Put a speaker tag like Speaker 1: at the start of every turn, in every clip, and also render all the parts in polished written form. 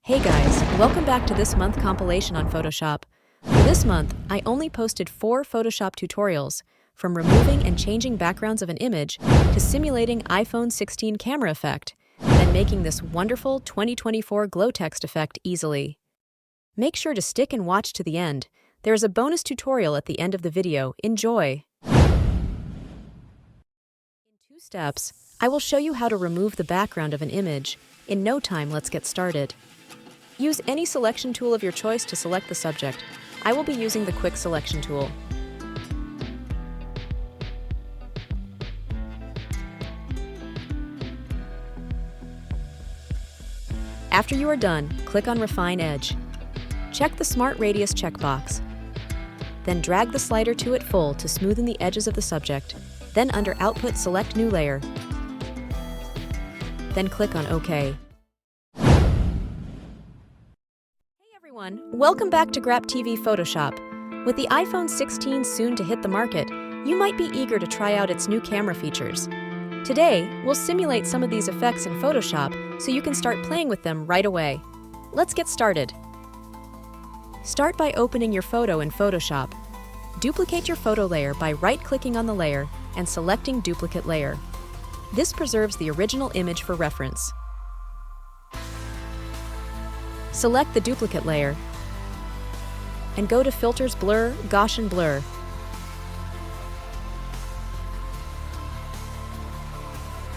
Speaker 1: Hey guys, welcome back to this month compilation on Photoshop. For this month, I only posted 4 Photoshop tutorials, from removing and changing backgrounds of an image to simulating iPhone 16 camera effect, then making this wonderful 2024 glow text effect easily. Make sure to stick and watch to the end. There is a bonus tutorial at the end of the video. Enjoy! In 2 steps, I will show you how to remove the background of an image. In no time, let's get started. Use any selection tool of your choice to select the subject. I will be using the Quick Selection tool. After you are done, click on Refine Edge. Check the Smart Radius checkbox. Then drag the slider to it full to smoothen the edges of the subject. Then under Output, select New Layer. Then click on OK. Welcome back to Grapt TV Photoshop. With the iPhone 16 soon to hit the market, you might be eager to try out its new camera features. Today, we'll simulate some of these effects in Photoshop so you can start playing with them right away. Let's get started. Start by opening your photo in Photoshop. Duplicate your photo layer by right-clicking on the layer and selecting Duplicate Layer. This preserves the original image for reference. Select the duplicate layer and go to Filters, Blur, Gaussian Blur.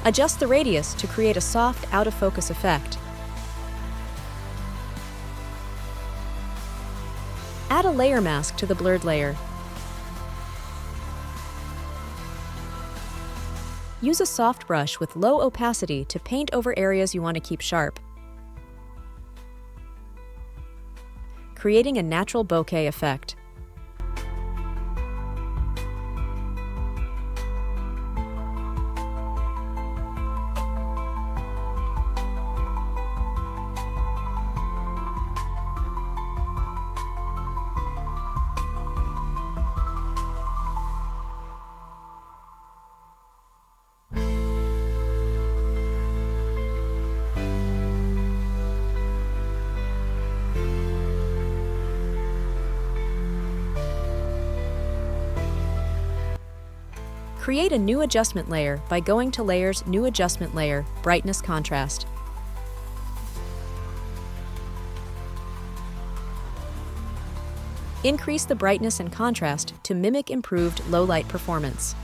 Speaker 1: Adjust the radius to create a soft, out-of-focus effect. Add a layer mask to the blurred layer. Use a soft brush with low opacity to paint over areas you want to keep sharp, creating a natural bokeh effect. Create a new adjustment layer by going to Layers, New Adjustment Layer, Brightness Contrast. Increase the brightness and contrast to mimic improved low-light performance.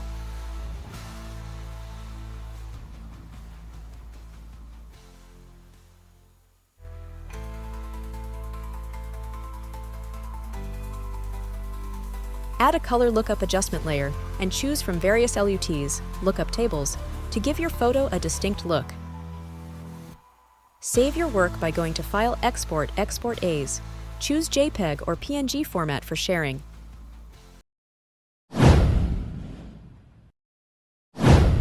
Speaker 1: Add a color lookup adjustment layer and choose from various LUTs, lookup tables, to give your photo a distinct look. Save your work by going to File, Export, Export As. Choose JPEG or PNG format for sharing.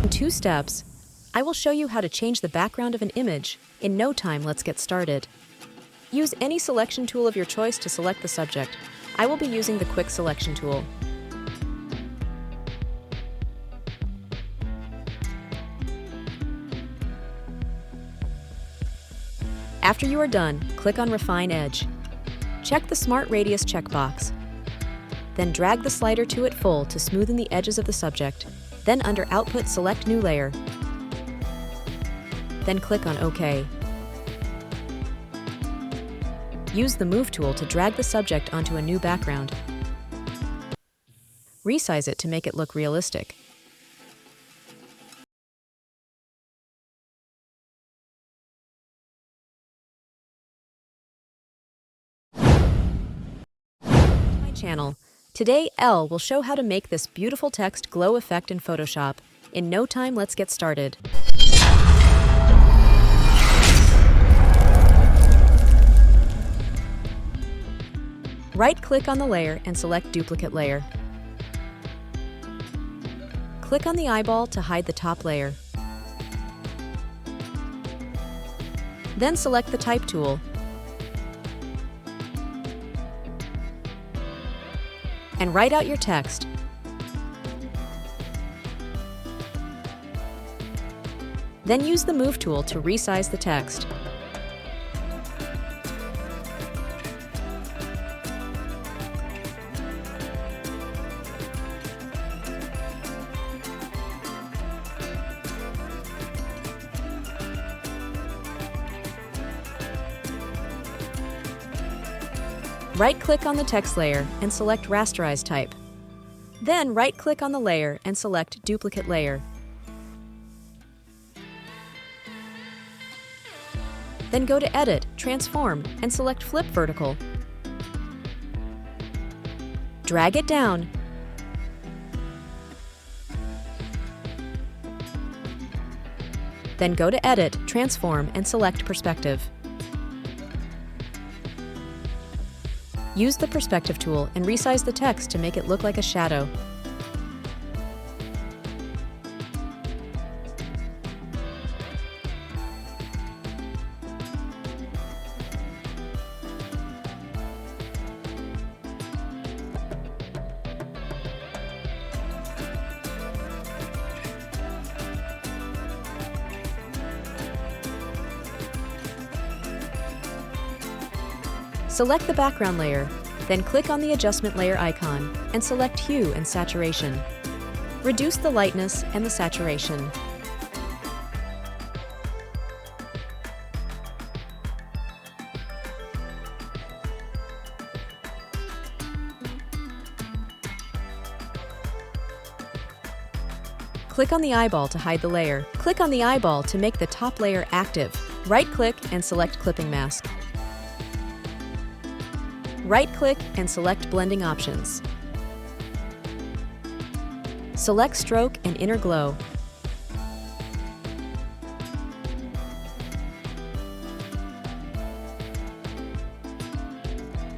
Speaker 1: In 2 steps, I will show you how to change the background of an image. In no time, let's get started. Use any selection tool of your choice to select the subject. I will be using the Quick Selection tool. After you are done, click on Refine Edge. Check the Smart Radius checkbox. Then drag the slider to it full to smoothen the edges of the subject. Then under Output, select New Layer. Then click on OK. Use the Move tool to drag the subject onto a new background. Resize it to make it look realistic. My channel. Today, Elle will show how to make this beautiful text glow effect in Photoshop. In no time, let's get started. Right-click on the layer and select Duplicate Layer. Click on the eyeball to hide the top layer. Then select the Type tool. And write out your text. Then use the Move tool to resize the text. Right-click on the text layer and select Rasterize Type. Then right-click on the layer and select Duplicate Layer. Then go to Edit, Transform, and select Flip Vertical. Drag it down. Then go to Edit, Transform, and select Perspective. Use the Perspective tool and resize the text to make it look like a shadow. Select the background layer, then click on the adjustment layer icon and select Hue and Saturation. Reduce the lightness and the saturation. Click on the eyeball to hide the layer. Click on the eyeball to make the top layer active. Right-click and select Clipping Mask. Right-click and select Blending Options. Select Stroke and Inner Glow.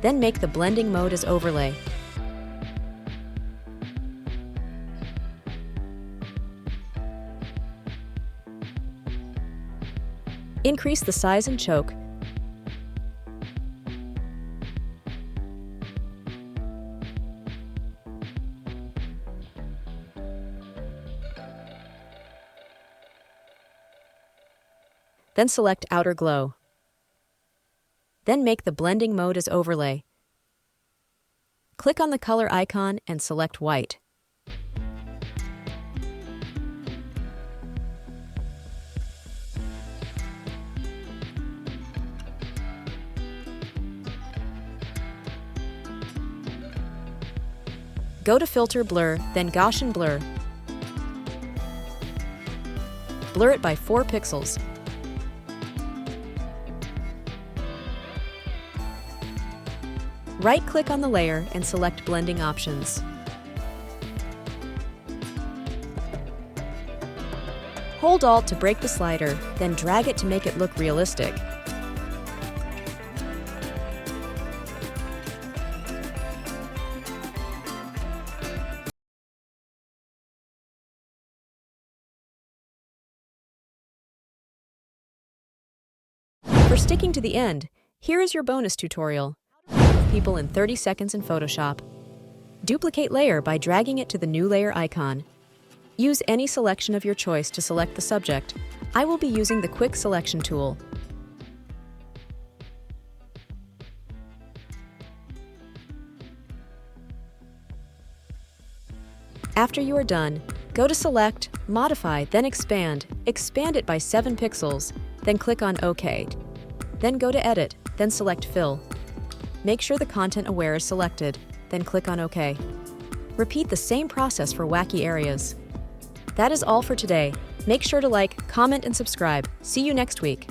Speaker 1: Then make the blending mode as Overlay. Increase the size and choke. Then select Outer Glow. Then make the blending mode as Overlay. Click on the color icon and select White. Go to Filter Blur, then Gaussian Blur. Blur it by 4 pixels. Right-click on the layer and select Blending Options. Hold Alt to break the slider, then drag it to make it look realistic. For sticking to the end, here is your bonus tutorial. People in 30 seconds in Photoshop. Duplicate layer by dragging it to the new layer icon. Use any selection of your choice to select the subject. I will be using the Quick Selection tool. After you are done, go to Select, Modify, then Expand. Expand it by 7 pixels, then click on OK. Then go to Edit, then select Fill. Make sure the Content Aware is selected, then click on OK. Repeat the same process for wacky areas. That is all for today. Make sure to like, comment, and subscribe. See you next week.